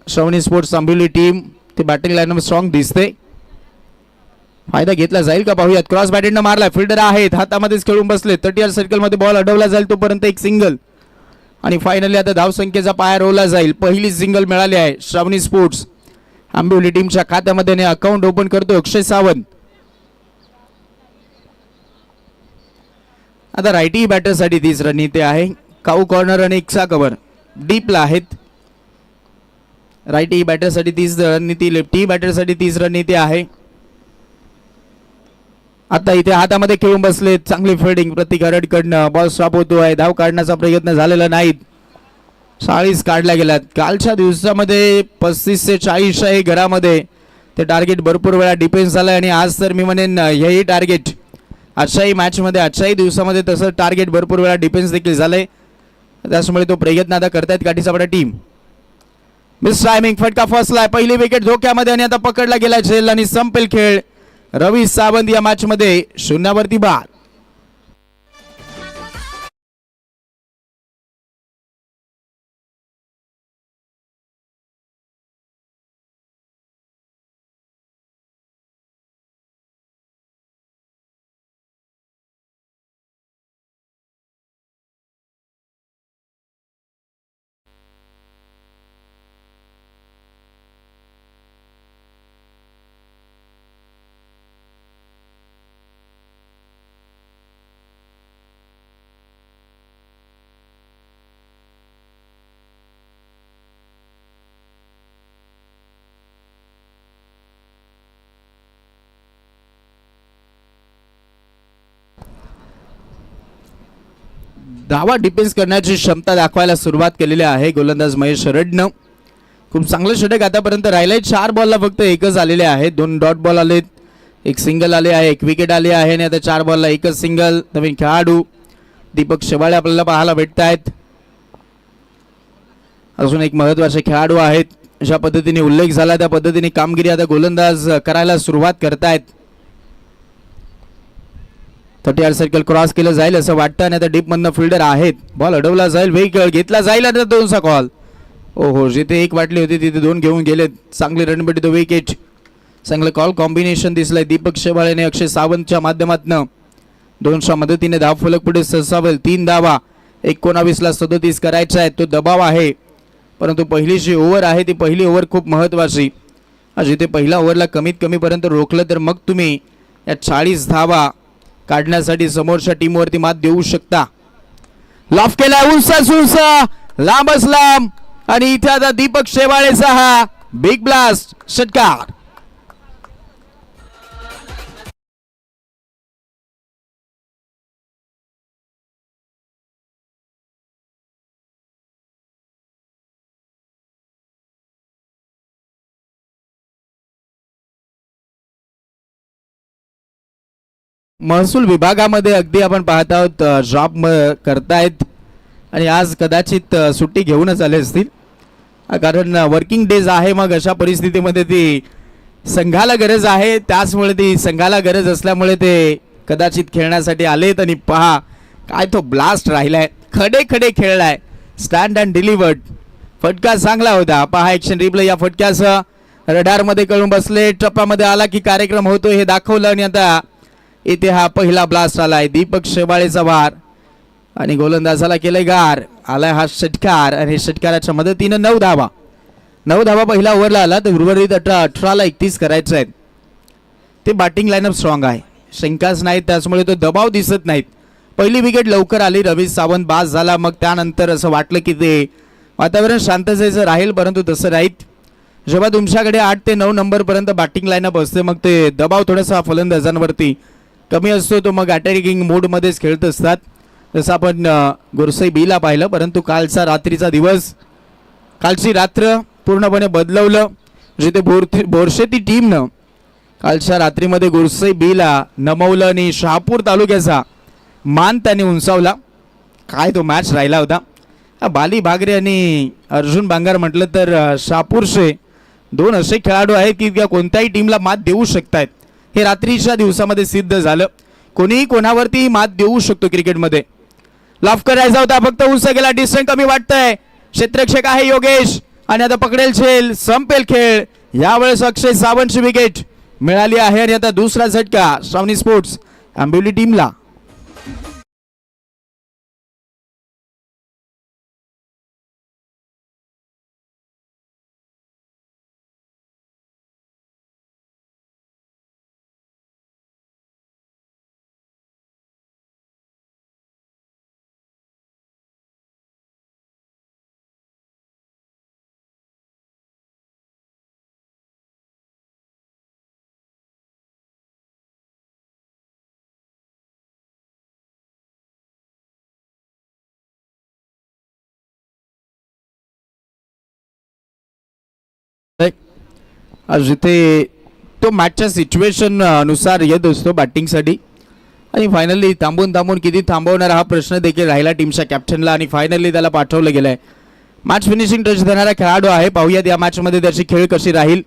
श्रावणी स्पोर्ट्स आंबिवली टीम ती बॅटिंग लाईनअप स्ट्रॉंग दिसते. फायदा घेतला जाईल का पाहूयात. क्रॉस बॅटिंगनं मारला. फिल्डर आहेत, हातामध्येच खेळून बसले. 30 सर्कलमध्ये बॉल अडवला जाईल तोपर्यंत एक सिंगल आणि फायनली आता धावसंख्येचा पाया रोवला जाईल. पहिली सिंगल मिळाली आहे श्रावणी स्पोर्ट्स आंबिवली टीमच्या खात्यामध्ये. अकाउंट ओपन करतो अक्षय सावंत. आता रायटी बॅटरसाठी 30 रणनीती आहे. काऊ कॉर्नर आणि एक्सा कव्हर डीपला आहेत. रायटी बॅटरसाठी 30 रणनीती, लेफ्टी बॅटरसाठी 30 रणनीती आहे. आता इथे हातामध्ये खेळून बसले. चांगली फिल्डिंग प्रतीक हरडकडनं. बॉल स्टॉप होतोय. धाव काढण्याचा प्रयत्न झालेला नाहीत. 40 काढल्या गेल्यात. कालच्या दिवसामध्ये 35 ते 40 आहे घरामध्ये ते टार्गेट भरपूर वेळा डिफेन्स झालाय आणि आज तर मी म्हणेन हेही टार्गेट आजच्याही मॅचमध्ये आजच्याही दिवसामध्ये तसं टार्गेट भरपूर वेळा डिफेन्स देखील झालंय. त्यामुळे तो प्रयत्न आता करतायत काठीचा पाडा टीम. मिस टायमिंग फटका फसलाय. पहिली विकेट धोक्यामध्ये आणि आता पकडला गेला झेल आणि संपेल खेळ. रवी सावंत या मॅचमध्ये 0वरती बाद. धावा डिफेन्स करण्याची क्षमता दाखवायला सुरुवात केलेली आहे गोलंदाज महेश रडनं. खूप चांगलं षटक आतापर्यंत राहिलंय. 4 बॉलला फक्त एकच आलेले आहे. 2 डॉट बॉल आलेत, एक सिंगल आले आहे, एक विकेट आली आहे आणि आता 4 बॉलला एकच सिंगल. नवीन खेळाडू दीपक शेवाळे आपल्याला पाहायला भेटत आहेत. अजून एक महत्त्वाचे खेळाडू आहेत. ज्या पद्धतीने उल्लेख झाला त्या पद्धतीने कामगिरी आता गोलंदाज करायला सुरुवात करतायत. 30 सर्कल क्रॉस केलं जाईल असं वाटतं आणि आता डीप मधनं फिल्डर आहेत. बॉल अडवला जाईल, वेग घेतला जाईल आणि 2चा कॉल. ओहो, जिथे एक वाटली होती तिथे 2 घेऊन गेलेत. चांगली रणबेटी तो विकेट. चांगलं कॉल कॉम्बिनेशन दिसलंय दीपक शेवाळेने अक्षय सावंतच्या माध्यमातून. 2च्या मदतीने धाव फलक पुढे सरसावेल. 3 धावा 19ला 37 करायचा आहे. तो दबाव आहे, परंतु पहिली जी ओव्हर आहे ती पहिली ओव्हर खूप महत्त्वाची. जिथे पहिल्या ओव्हरला कमीत कमीपर्यंत रोखलं तर मग तुम्ही या 40 धावा काढण्यासाठी समोरच्या टीमवरती मात देऊ शकता. लॉफ केला उंच लांबच लांब आणि इथे आता दीपक शेवाळेचा हा बिग ब्लास्ट षटकार. महसूल विभागामध्ये अगदी आपण पाहत आहोत जॉब करतायत आणि आज कदाचित सुट्टी घेऊनच आले असतील, कारण वर्किंग डेज आहे. मग अशा परिस्थितीमध्ये ती संघाला गरज आहे, त्याचमुळे ती संघाला गरज असल्यामुळे ते कदाचित खेळण्यासाठी आलेत. आणि पहा काय तो ब्लास्ट राहिलाय, खडे खडे खेळलाय, स्टँड अँड डिलिव्हर्ड. फटका चांगला होता. पहा ॲक्शन रिप्ले या फटक्यासह रडारमध्ये कळून बसले. टप्प्यामध्ये आला की कार्यक्रम होतो हे दाखवलं आणि आता इथे हा पहिला ब्लास्ट आलाय. दीपक शेवाळेचा वार आणि गोलंदाजाला केलंय गार. आलाय हा षटकार आणि षटकाराच्या मदतीनं 9 धावा. 9 धावा पहिल्या ओव्हरला आला तर उर्वरित 18ला 31 करायचं आहेत. ते बॅटिंग लाईनअप स्ट्रॉंग आहे, शंकाच नाही, त्याचमुळे तो दबाव दिसत नाहीत. पहिली विकेट लवकर आली, रवी सावंत बाद झाला. मग त्यानंतर असं वाटलं की ते वातावरण शांततेचं राहील, परंतु तसं राहीत. जेव्हा तुमच्याकडे 8 ते 9 नंबरपर्यंत बॅटिंग लाईनअप असते मग ते दबाव थोडासा फलंदाजांवरती कमी असतो. तो मग अटॅकिंग मोडमध्येच खेळत असतात. जसं आपण गुरसई बीला पाहिलं, परंतु कालचा रात्रीचा दिवस, कालची रात्र पूर्णपणे बदलवलं. जिथे बोरशेती टीमनं कालच्या रात्रीमध्ये गुरसई बीला नमवलं आणि शहापूर तालुक्याचा मान त्याने उंचावला. काय तो मॅच राहिला होता. बाली भागरे आणि अर्जुन बांगार म्हटलं तर शहापूरचे 2 असे खेळाडू आहेत की कोणत्याही टीमला मात देऊ शकतायत. हे रात्रीच्या दिवसामध्ये सिद्ध झालं. कोणीही कोणावरती मात देऊ शकतो क्रिकेटमध्ये. लाफ करायचा होता, फक्त उंच गेला, डिस्टन्स कमी वाटतंय. क्षेत्ररक्षक आहे योगेश आणि आता पकडेल झेल, संपेल खेळ. यावेळेस अक्षय सावंतची विकेट मिळाली आहे आणि आता दुसरा झटका श्रावणी स्पोर्ट्स आंबिवली टीमला. जिथे तो मॅचच्या सिच्युएशन नुसार येत असतो बॅटिंगसाठी आणि फायनली थांबून किती थांबवणार हा प्रश्न देखील राहिला टीमच्या कॅप्टनला आणि फायनली त्याला पाठवलं गेलं आहे. मॅच फिनिशिंग टच देणारा खेळाडू आहे. पाहूयात या मॅचमध्ये त्याची खेळ कशी राहील.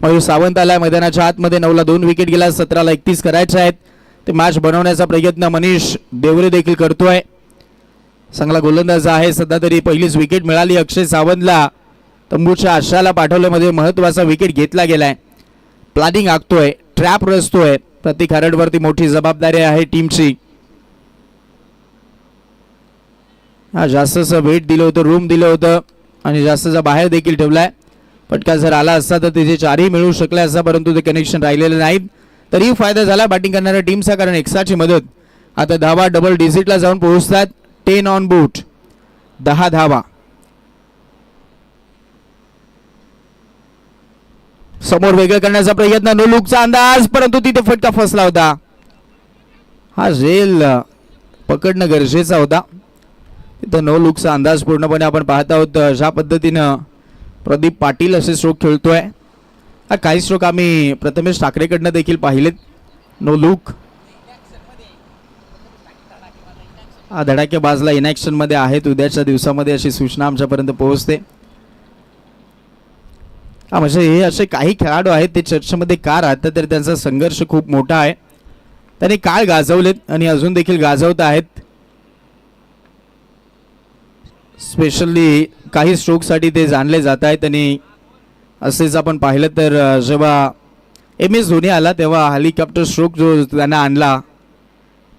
मयूर सावंत आला मैदानाच्या आतमध्ये. 9ला 2 विकेट गेला, 17ला 31 करायचे आहेत. ते मॅच बनवण्याचा प्रयत्न मनीष देवरे देखील करतोय. चांगला गोलंदाज आहे. सध्या तरी पहिलीच विकेट मिळाली अक्षय सावंतला. तंबूच्या आशाला पाठवल्यामध्ये महत्त्वाचा विकेट घेतला गेलाय. Planning आखतोय, trap रचतोय. प्रतीक हरडवरती मोठी जबाबदारी आहे टीमची. जास्तचं वेट दिलं होतं, रूम दिलं होतं आणि जास्तचा बाहेर देखील ठेवलाय. फटका जर आला असता तर तिथे 4ही मिळू शकले असता, परंतु ते कनेक्शन राहिलेले नाहीत. तरीही फायदा झाला बॅटिंग करणाऱ्या टीमचा, कारण एक्साची मदत. आता धावा डबल डिजिटला जाऊन पोहोचतात. 10 ऑन बूट, 10 धावा. समोर वेगळं करण्याचा प्रयत्न, नो लुकचा अंदाज, परंतु तिथे फटका फसला होता. हा झेल पकडणं गरजेचा होता. तिथं नो लुकचा अंदाज पूर्णपणे आपण पाहत आहोत. अशा पद्धतीनं प्रदीप पाटील असे स्ट्रोक खेळतोय. काही स्ट्रोक आम्ही प्रथमेश ठाकरेकडनं देखील पाहिलेत. नो लुक धडाके बाजला इनॅक्शन मध्ये आहेत. उद्याच्या दिवसामध्ये अशी सूचना आमच्यापर्यंत पोहोचते. म्हणजे हे असे काही खेळाडू आहेत ते चर्चेमध्ये का राहतात तर त्यांचा संघर्ष खूप मोठा आहे. त्यांनी काळ गाजवलेत आणि अजून देखील गाजवत आहेत. स्पेशली काही स्ट्रोकसाठी ते जाणले जात आहेत. आणि असेच आपण पाहिलं तर जेव्हा MS धोनी आला तेव्हा हेलिकॉप्टर स्ट्रोक जो त्यांना आणला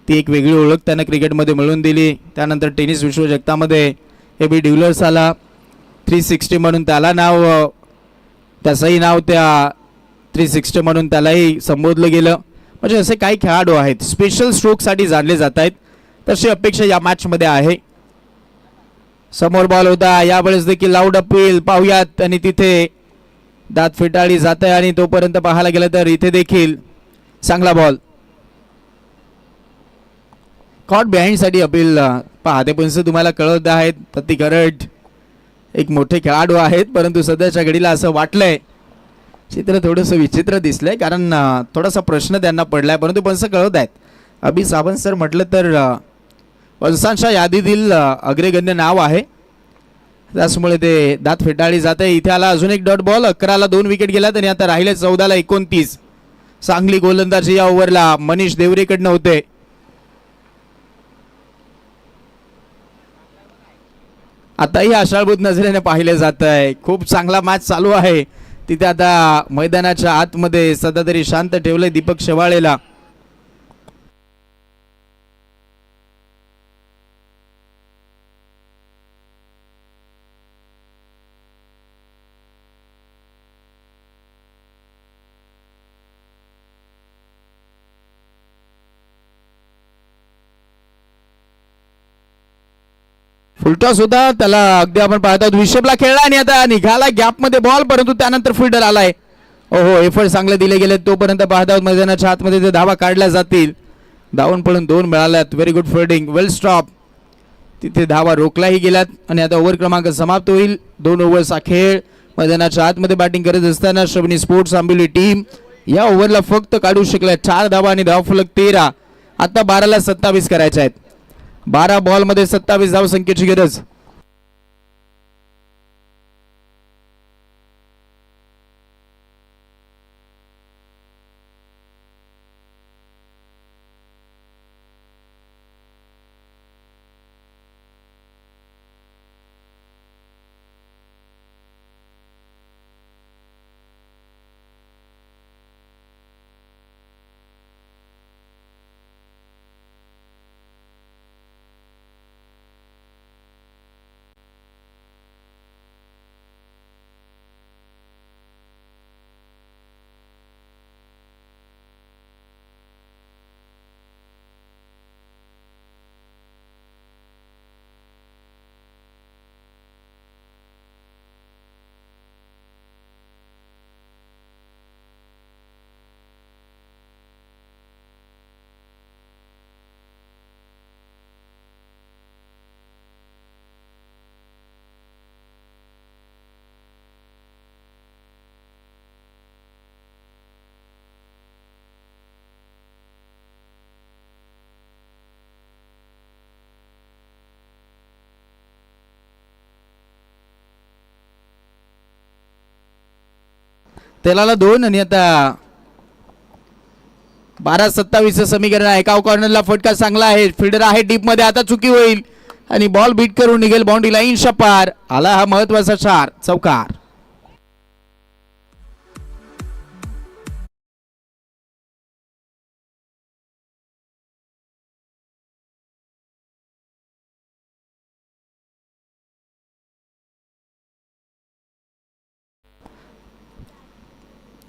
ती एक वेगळी ओळख त्यांना क्रिकेटमध्ये मिळवून दिली. त्यानंतर टेनिस विश्वचषकामध्ये AB डिव्हिलियर्स आला 360 म्हणून त्याला नाव, त्याचंही नाव त्या 360 म्हणून त्यालाही संबोधलं गेलं. म्हणजे असे काही खेळाडू आहेत स्पेशल स्ट्रोकसाठी जाणले जात आहेत. तशी अपेक्षा या मॅचमध्ये आहे. समोर बॉल होता यावेळेस देखील लाऊड अपील पाहूयात आणि तिथे दात फेटाळली जात आहे. आणि तोपर्यंत पाहायला गेलं तर इथे देखील चांगला बॉल कॉट बिहाइंडसाठी अपील पाहते पण तुम्हाला कळवत आहेत. प्रतीक हरट एक मोठे खेळाडू आहेत परंतु सध्याच्या घडीला असं वाटलंय चित्र थोडंसं विचित्र दिसलंय कारण थोडासा प्रश्न त्यांना पडलाय. परंतु पंच कळवत आहेत. अभि सावंत सर म्हटलं तर पंचांच्या यादीतील अग्रगण्य नाव आहे त्याचमुळे ते दात फेटाळली जाते. इथे आला अजून एक डॉट बॉल. 11ला 2 विकेट गेल्यात आणि आता राहिले 14ला 29. चांगली गोलंदाजी या ओव्हरला मनीष देवरेकडनं होते. आताही आशाळभूत नजरेने पाहिले जात आहे. खूप चांगला मॅच चालू आहे तिथे. आता मैदानाच्या आतमध्ये सध्या तरी शांत ठेवले दीपक शेवाळेला. फुलटॉस होता त्याला अगदी आपण पाहत आहोत. विषभला खेळला आणि आता निघाला गॅप मध्ये बॉल परंतु त्यानंतर फिल्डर आलाय. ओहो एफर्ट चांगले दिले गेले. तोपर्यंत पाहत आहोत मैदानाच्या आतमध्ये ते धावा काढल्या जातील. धावून पळून 2 मिळाल्यात. व्हेरी गुड फिल्डिंग वेल स्टॉप. तिथे धावा रोखल्याही गेल्यात आणि आता ओव्हर क्रमांक समाप्त होईल. 2 ओव्हरचा खेळ मैदानाच्या आतमध्ये बॅटिंग करत असताना श्रवणी स्पोर्ट्स आंबिवली टीम या ओव्हरला फक्त काढू शकल्या 4 धावा आणि धावफलक 13. आता 12ला 27 करायच्या आहेत. 12 बॉलमध्ये 27 धाव संख्येची गरज. तेलाला 2 आणि आता 12-27 समीकरण आहे. एका कॉर्नरला फटका चांगला आहे. फिल्डर आहे डीप मध्ये. आता चुकी होईल आणि बॉल बीट करून निघेल बाउंड्री लाईनच्या पार. आला हा महत्वाचा 4 चौकार.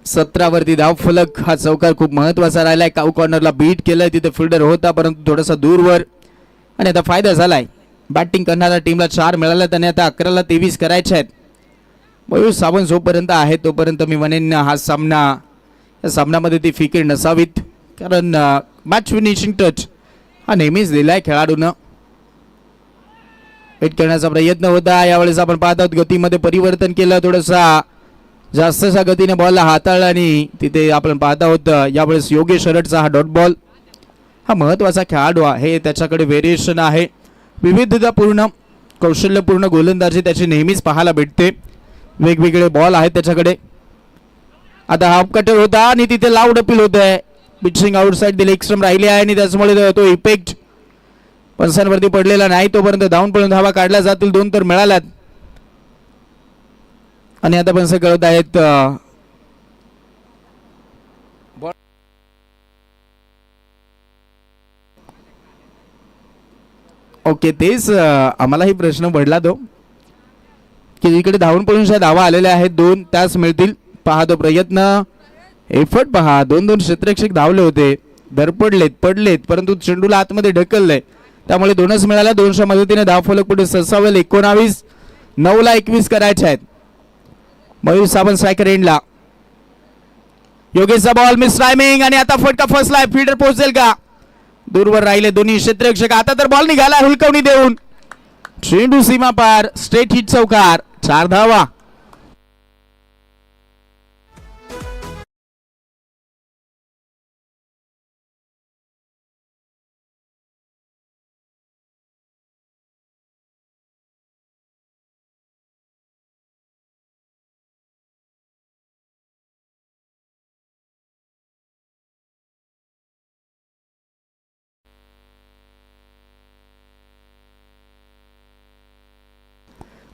सतरावरती धाव फलक. हा चौकार खूप महत्वाचा राहिलाय. काऊ कॉर्नरला बीट केलंय. तिथे फिल्डर होता परंतु थोडासा दूरवर आणि आता फायदा झालाय. बॅटिंग करणाऱ्या टीमला 4 मिळाल्यात आणि आता 11ला 23 करायचे आहेत. मयूर सावंत जोपर्यंत आहे तोपर्यंत मी म्हणेन हा सामना या सामन्यामध्ये ती फिकीर नसावीत कारण मॅच फिनिशिंग टच हा नेहमीच दिलाय खेळाडूनं. वेट करण्याचा प्रयत्न होता. यावेळेस आपण पाहत आहोत गतीमध्ये परिवर्तन केलं, थोडंसा जास्तच्या गतीने बॉलला हाताळला आणि तिथे आपण पाहत आहोत यावेळेस योगेश अरटचा हा डॉट बॉल. हा महत्त्वाचा खेळाडू आहे, त्याच्याकडे व्हेरिएशन आहे, विविधतापूर्ण कौशल्यपूर्ण गोलंदाजी त्याची नेहमीच पाहायला भेटते, वेगवेगळे बॉल आहेत त्याच्याकडे. आता हाफ कटर होता आणि तिथे लाऊड अपील होत आहे. पिचिंग आउटसाइड दिले, एक्स्ट्रम राहिले आहे आणि त्याच्यामुळे तो इफेक्ट पंचांवरती पडलेला नाही. तोपर्यंत धावून पळून धावा काढल्या जातील, 2 तर मिळाल्यात. आणि आता पंच कळत आहेत ओके. तेच आम्हालाही प्रश्न पडला तो की इकडे धावून पळून ज्या धावा आलेल्या आहेत 2 त्याच मिळतील. पहा तो प्रयत्न, एफर्ट पहा. 2-2 क्षेत्ररक्षक धावले होते, पडलेत परंतु चेंडूला आतमध्ये ढकललंय, त्यामुळे 2च मिळाल्या. 2च्या मदतीने धाव फलक पुढे सरसावेल. 19 9ला 21 करायचे आहेत. मयूर सावंत स्ट्रायकर एंडला. योगेशचा बॉल मिस टायमिंग आणि आता फटका फसलाय. फील्डर पोहोचेल का? दूरवर राहिले दोन्ही क्षेत्ररक्षक. आता तर बॉल निघाला हुलकवणी देऊन, चेंडू सीमा पार, स्ट्रेट हिट चौकार, 4 धावा.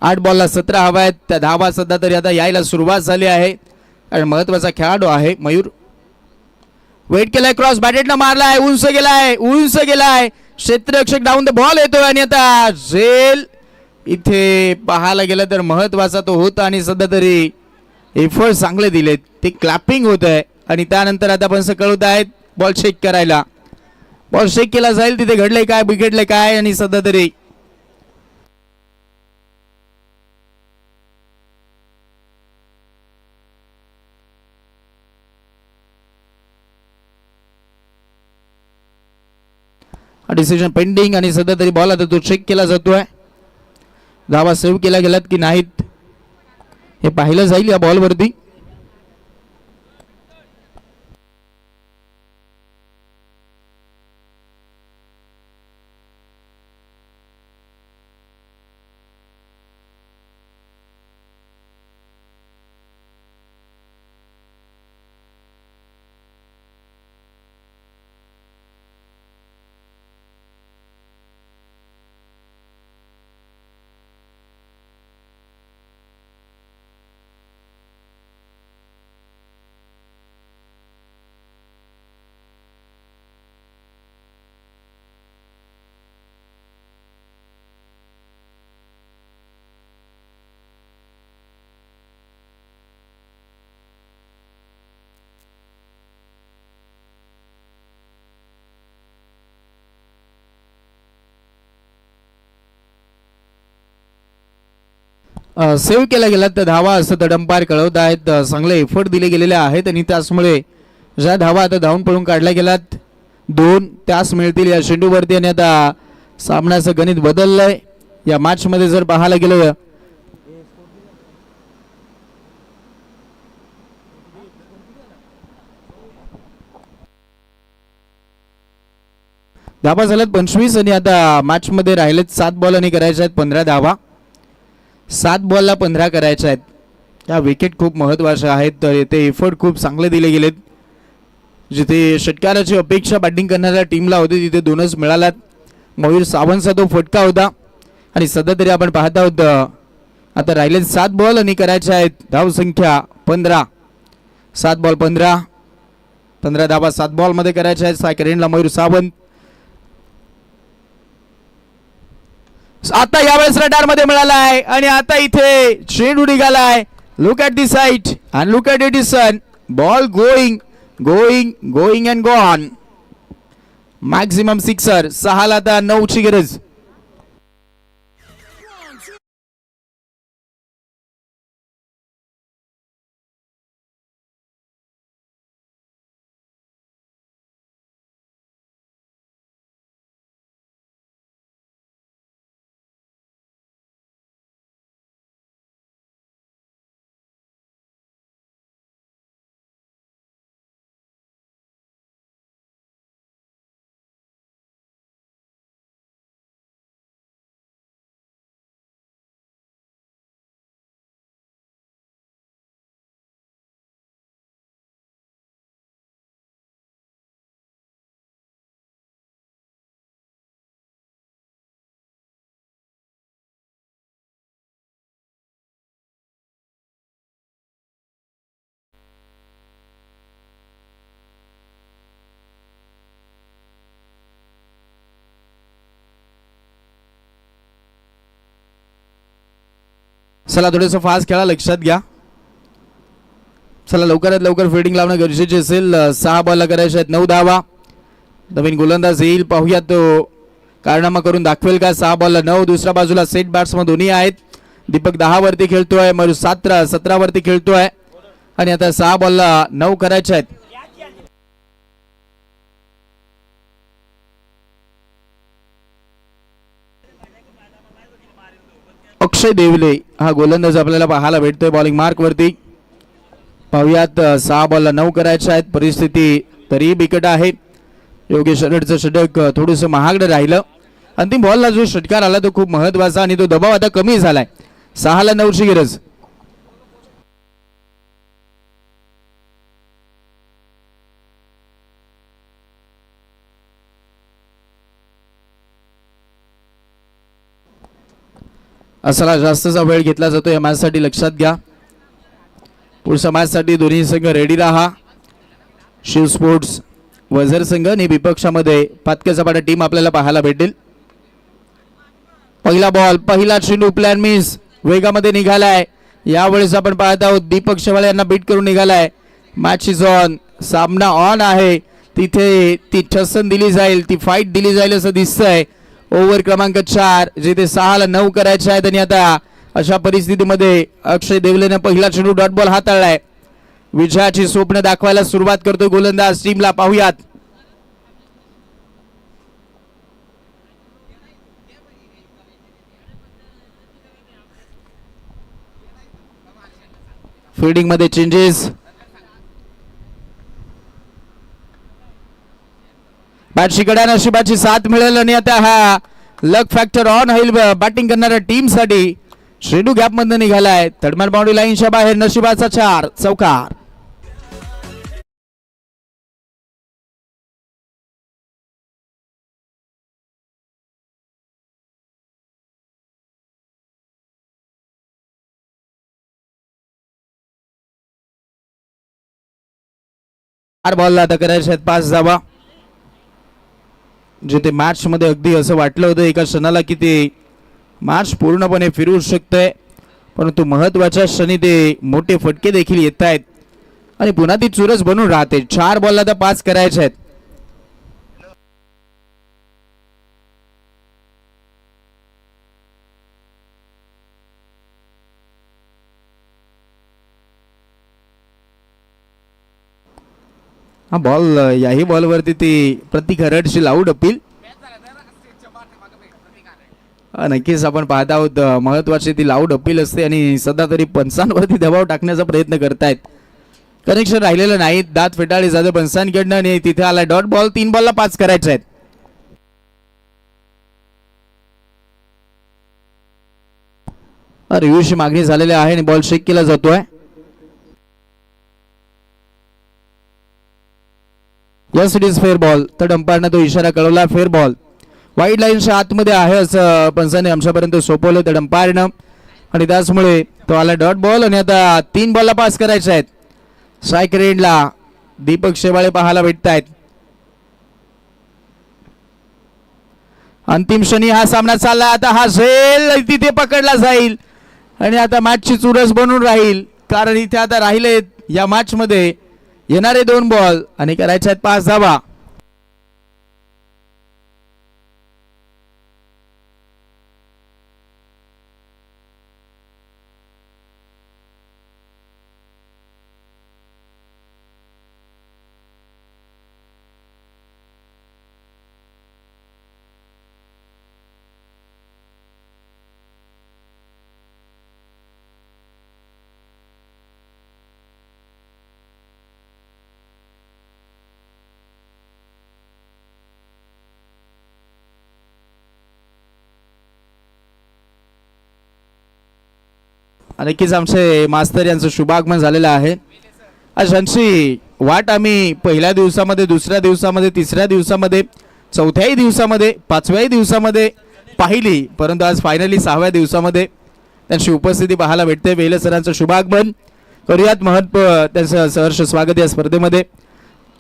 आठ बॉलला 17 हवा आहेत. त्या धावा सध्या तरी आता यायला सुरुवात झाली आहे आणि महत्वाचा खेळाडू आहे मयूर. वेट केलाय, क्रॉस बॅटेटनं मारलाय, उंच गेलाय क्षेत्ररक्षक डाऊन द बॉल येतोय आणि आता झेल इथे पाहायला गेलं तर महत्वाचा तो होता आणि सध्या तरी एफर्ट चांगले दिलेत, ते क्लॅपिंग होत आहे. आणि त्यानंतर आता पण कळवत आहेत बॉल चेक करायला. बॉल चेक केला जाईल, तिथे घडलंय काय, बिघडलंय काय, आणि सध्या तरी डिसिजन पेंडिंग आणि सध्या तरी बॉल आता तो चेक केला जातोय. धावा सेव्ह केल्या गेल्यात की नाहीत हे पाहिलं जाईल या बॉलवरती. सेव्ह केल्या गेल्यात त्या धावा असं तडंपार कळवत आहेत. चांगले एफर्ट दिले गेलेले आहेत आणि त्याचमुळे ज्या धावा आता धावून पळून काढल्या गेल्यात 2 त्यास मिळतील या चेंडूवरती. आणि आता सामन्याचं गणित बदललंय या मॅच मध्ये जर पाहायला गेलं. धावा झाल्यात 25 आणि आता मॅच मध्ये राहिलेत 7 बॉल आणि करायच्या आहेत 15 धावा. 7 बॉलला 15 करायच्या आहेत. या विकेट खूप महत्वाच्या आहेत, तर येथे एफर्ट खूप चांगले दिले गेलेत. जिथे षटकाराची अपेक्षा बॅटिंग करणाऱ्या टीमला होती तिथे 2च मिळाल्यात. मयूर सावंतचा तो फटका होता आणि सध्या तरी आपण पाहत आहोत आता राहिलेत 7 बॉल आणि करायच्या आहेत धाव संख्या 15. 7 बॉल 15 धावा 7 बॉल मध्ये करायच्या आहेत. स्ट्रायकर एंडला मयूर सावंत. आता यावेळेस रडार मध्ये मिळाला आहे आणि आता इथे चेंडू निघालाय. Look at the sight and look at it is sun. Ball going and gone. Maximum sixer. 6ला आता 9ची गरज. चला थोडंसं फास्ट खेळा, लक्षात घ्या. चला लवकरात लवकर फिल्डिंग लावणं गरजेचे असेल. 6 बॉलला करायचे आहेत 9 धावा. नवीन गोलंदाज येईल, पाहूया तो कारनामा करून दाखवेल का. 6 बॉलला 9. दुसऱ्या बाजूला सेट बॅट्समन दोन्ही आहेत. दीपक 10 वरती खेळतोय, मरू 17 वरती खेळतोय आणि आता 6 बॉलला 9 करायचे आहेत. अक्षय देवले हा गोलंदाज आपल्याला पाहायला भेटतोय बॉलिंग मार्क वरती. पाहुयात 6 बॉलला 9 करायचे आहेत. परिस्थिती तरी बिकट आहे. योगेश अरडचं षटक थोडंसं महागडं राहिलं. अंतिम बॉलला जो षटकार आला तो खूप महत्वाचा आणि तो दबाव आता कमी झालाय. 6 ला 9 ची गरज. असला जास्तचा वेळ घेतला जातो या मॅच साठी, लक्षात घ्या. पुढच्या मॅच साठी दोन्ही संघ रेडी राहा. शिव स्पोर्ट्स वझर संघ आणि विपक्षामध्ये पातक्याचा टीम आपल्याला पाहायला भेटेल. पहिला बॉल, पहिला चेंडू प्लॅन मिस, वेगामध्ये निघालाय. यावेळेस आपण पाहत आहोत दीपक शेवाळे यांना बीट करून निघालाय. मॅच इज ऑन, सामना ऑन आहे. तिथे ती ठसन दिली जाईल, ती फाईट दिली जाईल असं दिसतंय. ओव्हर क्रमांक 4 जिथे 6 ला 9 करायचे आहेत आणि आता अशा परिस्थितीमध्ये अक्षय देवलेने पहिला चेंडू डॉट बॉल हाताळलाय. विजयाची स्वप्न दाखवायला सुरुवात करतोय गोलंदाज टीमला. पाहूयात फिल्डिंग मध्ये चेंजेस. बॅटशीकडे नशिबाची साथ मिळेल आणि आता हा लक फॅक्टर ऑन होईल बॅटिंग करणाऱ्या टीम साठी. शेडू गॅप मध्ये निघालाय. तडमर बाउंड्री लाईनच्या बाहेर नशिबाचा 4 चौकार. बॉलला आता करायचे आहेत 5 धावा. जिथे मॅच मध्ये अगदी असं वाटलं होतं एका क्षणाला की ते मॅच पूर्णपणे फिरू शकतंय, परंतु महत्वाच्या क्षणी ते मोठे फटके देखील येत आहेत आणि पुन्हा ती चुरस बनून राहते. 4 बॉलला आता 5 करायचे आहेत. हा बॉल, याही बॉलवरती ती प्रतीक हरडची लाऊड अपील. नक्कीच आपण पाहत आहोत महत्वाची ती लाऊड अपील असते आणि सध्या तरी पंचांवरती दबाव टाकण्याचा प्रयत्न करतायत. कनेक्शन राहिलेलं नाही. दात फेटाळी जाते पंचांकडनं आणि तिथे आला डॉट बॉल. 3 बॉलला 5 करायचे आहेत. रिव्ह्यूची मागणी झालेली आहे आणि बॉल शेक केला जातोय. Yes it is fair ball. तर अंपायरने तो इशारा कळवला, फेअर बॉल. वाईड लाईनच्या आतमध्ये आहे असं पंचाने आमच्यापर्यंत सोपवलं त्या अंपायरनं आणि त्याचमुळे तो आला डॉट बॉल आणि आता 3 बॉलला 5 करायचे आहेत. स्ट्राईक रेंजला दीपक शेवाळे पाहायला भेटत आहेत. अंतिम क्षणी हा सामना चालला. आता हा झेल तिथे पकडला जाईल आणि आता मॅचची चुरस बनून राहील, कारण इथे आता राहिले या मॅच मध्ये येणारे 2 बॉल आणि करायचे आहेत 5 धावा. नक्कीच आमचे मास्तर यांचं शुभागमन झालेलं आहे. अशांची वाट आम्ही पहिल्या दिवसामध्ये, दुसऱ्या दिवसामध्ये, तिसऱ्या दिवसामध्ये, चौथ्याही दिवसामध्ये, 5व्याही दिवसामध्ये पाहिली, परंतु आज फायनली 6व्या दिवसामध्ये त्यांची उपस्थिती पाहायला भेटते. वेले सरांचं शुभागमन करूयात. त्यांचं सहर्ष स्वागत या स्पर्धेमध्ये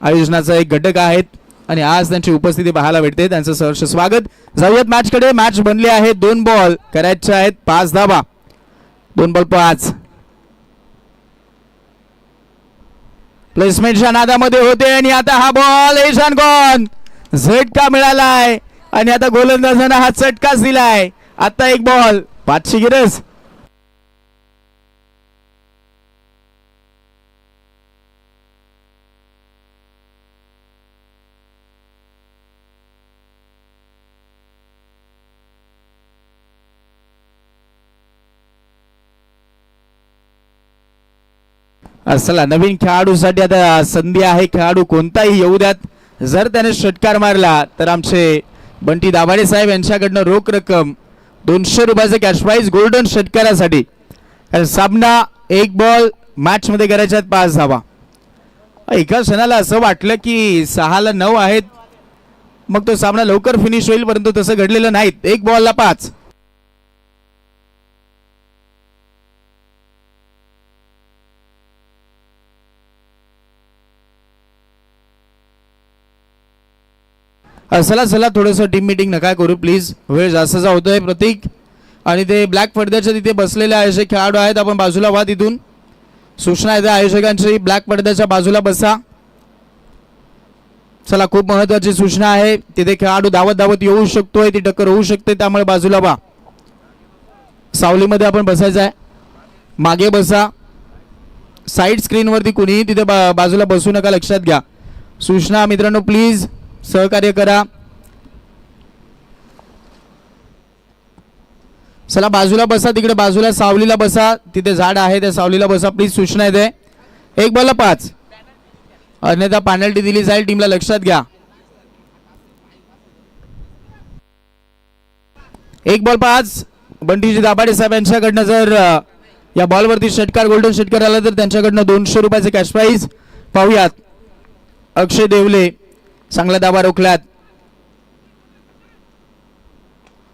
आयोजनाचा एक घटक आहेत आणि आज त्यांची उपस्थिती पाहायला भेटते. त्यांचं सहर्ष स्वागत. जाऊयात मॅचकडे. मॅच बनली आहे. 2 बॉल करायचे आहेत 5 धावा. 2 बॉल 5. प्लेसमेंटच्या नादामध्ये होते आणि आता हा बॉल ईशान गॉन झटका मिळालाय आणि आता गोलंदाजांना हा चटकाच दिलाय. आता 1 बॉल 5ची गिरज. असला नवीन खेळाडूसाठी आता संधी आहे. खेळाडू कोणताही येऊ द्यात, जर त्याने षटकार मारला तर आमचे बंटी दाभाडे साहेब यांच्याकडनं रोख रक्कम 200 रुपयाचं कॅश प्राइज गोल्डन षटकारासाठी. सामना 1 बॉल मॅच मध्ये करायच्या 5 धावा. एका क्षणाला असं वाटलं की 6ला 9 आहेत, मग तो सामना लवकर फिनिश होईल, परंतु तसं घडलेलं नाही. 1 बॉलला 5. चला थोडंसं टीम मीटिंग नका करू प्लीज, वेळ जास्तचा होतोय. प्रतीक आणि ते ब्लॅक पडद्याच्या तिथे बसलेले आयोजक खेळाडू आहेत, आपण बाजूला व्हा. तिथून सूचना आहे आयोजकांची, ब्लॅक पडद्याच्या बाजूला बसा. चला, खूप महत्वाची सूचना आहे. तिथे खेळाडू धावत येऊ शकतोय, ती टक्कर होऊ शकते, त्यामुळे बाजूला व्हा. सावलीमध्ये आपण बसायचं आहे, मागे बसा. साईड स्क्रीनवरती कुणीही तिथे बाजूला बसू नका, लक्षात घ्या. सूचना मित्रांनो, प्लीज सहकार्य करा. चला बाजूला बसा, तिकडे बाजूला सावलीला बसा, तिथे झाड आहे त्या सावलीला बसा प्लीज. सूचना येते 1 बॉलला 5, अन्यथा पेनल्टी दिली जाईल टीमला, लक्षात घ्या. 1 बॉल 5. बंटीजी दाभाडे साहेब यांच्याकडनं जर या बॉलवरती षटकार गोल्डन षटकार आला तर त्यांच्याकडनं 200 रुपयाचे कॅश प्राइज. पाहूयात, अक्षय देवले चांगला दाबा रोखल्यात.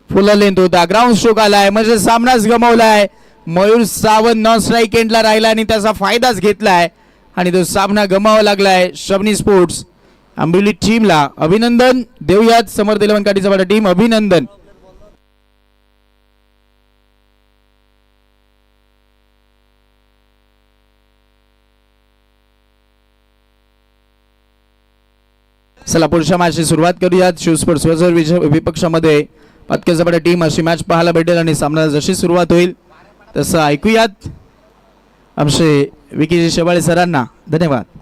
फुल लेंथ होता, ग्राउंड स्ट्रोक आलाय, म्हणजे सामनाच गमावलाय. मयूर सावंत नॉन स्ट्राईक एंडला राहिला आणि त्याचा फायदाच घेतलाय आणि तो सामना गमावा लागलाय. शबनी स्पोर्ट्स आंबिवली टीमला अभिनंदन देऊयात. समर्थ इलेव्हन काठीचा टीम अभिनंदन. चला पुढच्या मॅचची सुरुवात करूयात. शिवस्पोर्ट्स विपक्षामध्ये पत्क्याचा टीम अशी मॅच पाहायला भेटेल आणि सामना जशी सुरुवात होईल तसं ऐकूयात आमचे विकीजी शेवाळे सरांना. धन्यवाद.